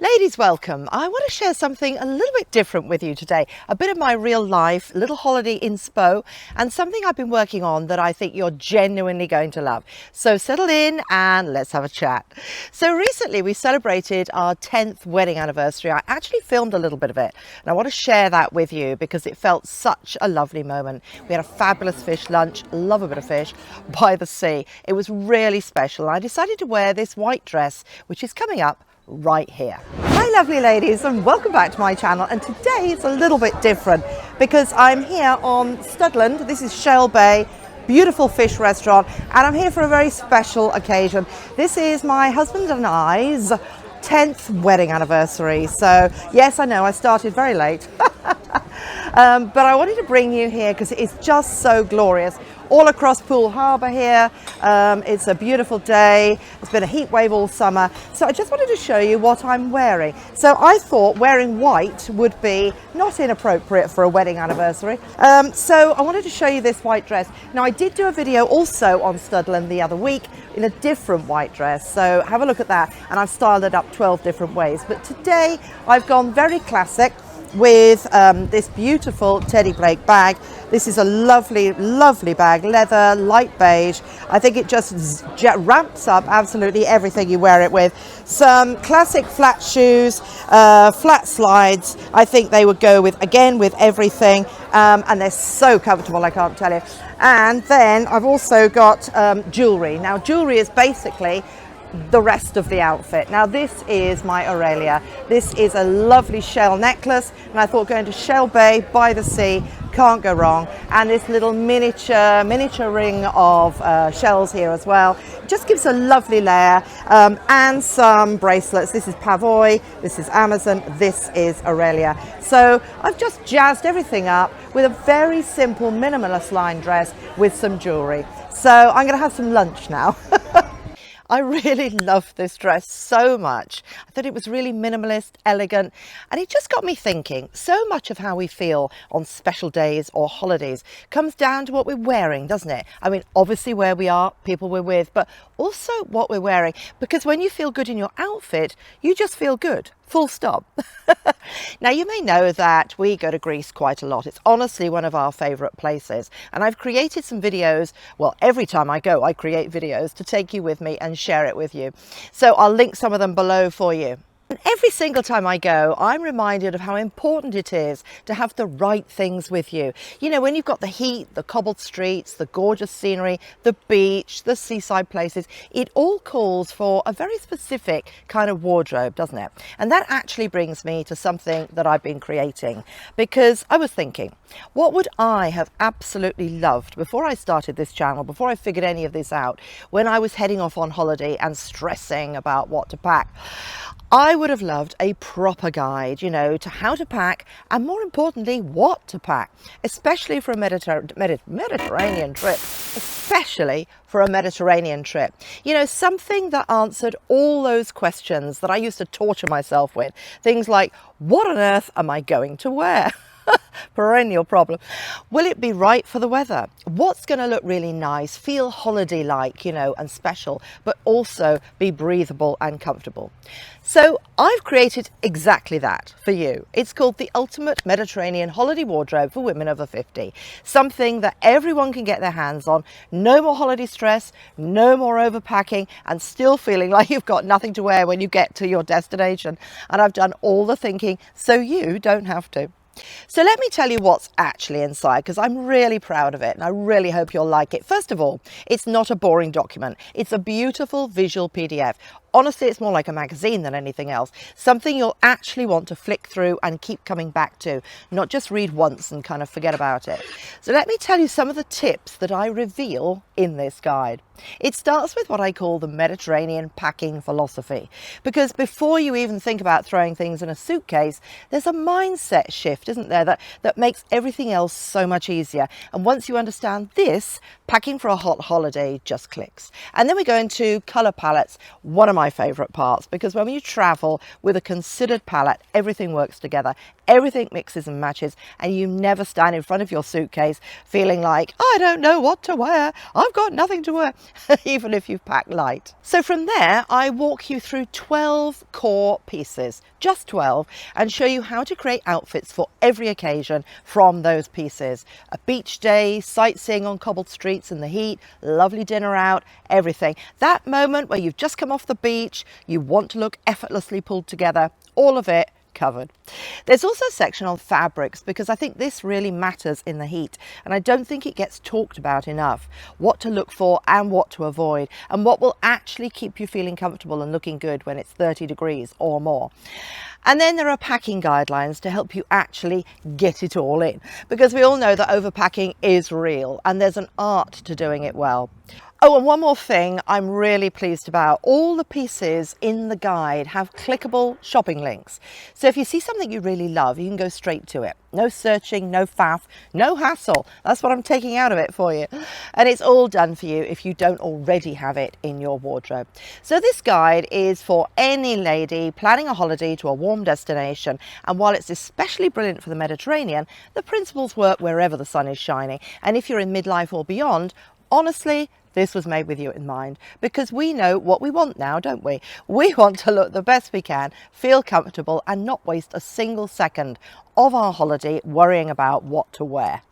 Ladies, welcome. I want to share something a little bit different with you today. A bit of my real life, little holiday inspo, and something I've been working on that I think you're genuinely going to love. So settle in and let's have a chat. So recently we celebrated our 10th wedding anniversary. I actually filmed a little bit of it and I want to share that with you because it felt such a lovely moment. We had a fabulous fish lunch, love a bit of fish, by the sea. It was really special. I decided to wear this white dress, which is coming up right here. Hi lovely ladies, and welcome back to my channel. And today it's a little bit different because I'm here on Studland. This is Shell Bay, beautiful fish restaurant, and I'm here for a very special occasion. This is my husband and I's 10th wedding anniversary. So yes, I know I started very late but I wanted to bring you here because it's just so glorious all across Poole Harbour here. It's a beautiful day. It's been a heat wave all summer, so I just wanted to show you what I'm wearing. So I thought wearing white would be not inappropriate for a wedding anniversary, so I wanted to show you this white dress. Now I did do a video also on Studland the other week in a different white dress, so have a look at that, and I've styled it up 12 different ways. But today I've gone very classic with this beautiful Teddy Blake bag. This is a lovely, lovely bag, leather, light beige. I think it just ramps up absolutely everything you wear it with. Some classic flat shoes, flat slides. I think they would go with, again, with everything. And they're so comfortable, I can't tell you. And then I've also got jewelry. Now, jewelry is basically the rest of the outfit. Now this is my Aurelia. This is a lovely shell necklace, and I thought going to Shell Bay by the sea, can't go wrong. And this little miniature ring of shells here as well. It just gives a lovely layer, and some bracelets. This is Pavoy, this is Amazon, this is Aurelia. So I've just jazzed everything up with a very simple minimalist line dress with some jewelry. So I'm going to have some lunch now. I really love this dress so much. I thought it was really minimalist, elegant, and it just got me thinking. So much of how we feel on special days or holidays comes down to what we're wearing, doesn't it? I mean, obviously where we are, people we're with, but also what we're wearing. Because when you feel good in your outfit, you just feel good. Full stop. Now you may know that we go to Greece quite a lot. It's honestly one of our favourite places, and I've created some videos. Well, every time I go I create videos to take you with me and share it with you, so I'll link some of them below for you. And every single time I go, I'm reminded of how important it is to have the right things with you. You know, when you've got the heat, the cobbled streets, the gorgeous scenery, the beach, the seaside places, it all calls for a very specific kind of wardrobe, doesn't it? And that actually brings me to something that I've been creating, because I was thinking, what would I have absolutely loved before I started this channel, before I figured any of this out, when I was heading off on holiday and stressing about what to pack? I would have loved a proper guide, you know, to how to pack, and more importantly, what to pack, especially for a Mediterranean trip, especially for a Mediterranean trip. You know, something that answered all those questions that I used to torture myself with. Things like, what on earth am I going to wear? Perennial problem. Will it be right for the weather? What's going to look really nice, feel holiday-like, you know, and special, but also be breathable and comfortable? So I've created exactly that for you. It's called the Ultimate Mediterranean Holiday Wardrobe for Women Over 50. Something that everyone can get their hands on. No more holiday stress, no more overpacking, and still feeling like you've got nothing to wear when you get to your destination. And I've done all the thinking so you don't have to. So let me tell you what's actually inside, because I'm really proud of it and I really hope you'll like it. First of all, it's not a boring document. It's a beautiful visual PDF. Honestly, it's more like a magazine than anything else. Something you'll actually want to flick through and keep coming back to, not just read once and kind of forget about it. So let me tell you some of the tips that I reveal in this guide. It starts with what I call the Mediterranean packing philosophy, because before you even think about throwing things in a suitcase, there's a mindset shift, isn't there, that makes everything else so much easier. And once you understand this, packing for a hot holiday just clicks. And then we go into colour palettes, one of my my favourite parts, because when you travel with a considered palette, everything works together, everything mixes and matches, and you never stand in front of your suitcase feeling like, I don't know what to wear, I've got nothing to wear, even if you've packed light. So from there, I walk you through 12 core pieces, just 12, and show you how to create outfits for every occasion from those pieces. A beach day, sightseeing on cobbled streets in the heat, lovely dinner out, everything. That moment where you've just come off the beach, you want to look effortlessly pulled together, all of it covered. There's also a section on fabrics, because I think this really matters in the heat, and I don't think it gets talked about enough. What to look for and what to avoid, and what will actually keep you feeling comfortable and looking good when it's 30 degrees or more. And then there are packing guidelines to help you actually get it all in, because we all know that overpacking is real and there's an art to doing it well. Oh, and one more thing I'm really pleased about. All the pieces in the guide have clickable shopping links. So if you see something you really love, you can go straight to it. No searching, no faff, no hassle. That's what I'm taking out of it for you. And it's all done for you if you don't already have it in your wardrobe. So this guide is for any lady planning a holiday to a warm destination. And while it's especially brilliant for the Mediterranean, the principles work wherever the sun is shining. And if you're in midlife or beyond, honestly, this was made with you in mind, because we know what we want now, don't we? We want to look the best we can, feel comfortable, and not waste a single second of our holiday worrying about what to wear.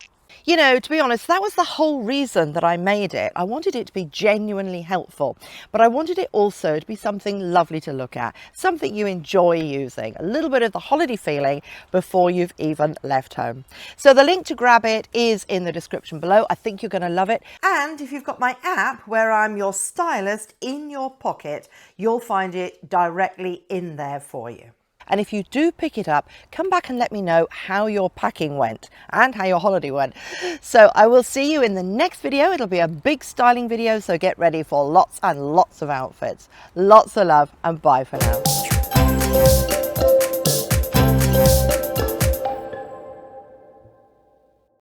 You know, to be honest, that was the whole reason that I made it. I wanted it to be genuinely helpful, but I wanted it also to be something lovely to look at, something you enjoy using, a little bit of the holiday feeling before you've even left home. So the link to grab it is in the description below. I think you're going to love it. And if you've got my app where I'm your stylist in your pocket, you'll find it directly in there for you. And if you do pick it up, come back and let me know how your packing went and how your holiday went. So I will see you in the next video. It'll be a big styling video, so get ready for lots and lots of outfits. Lots of love, and bye for now.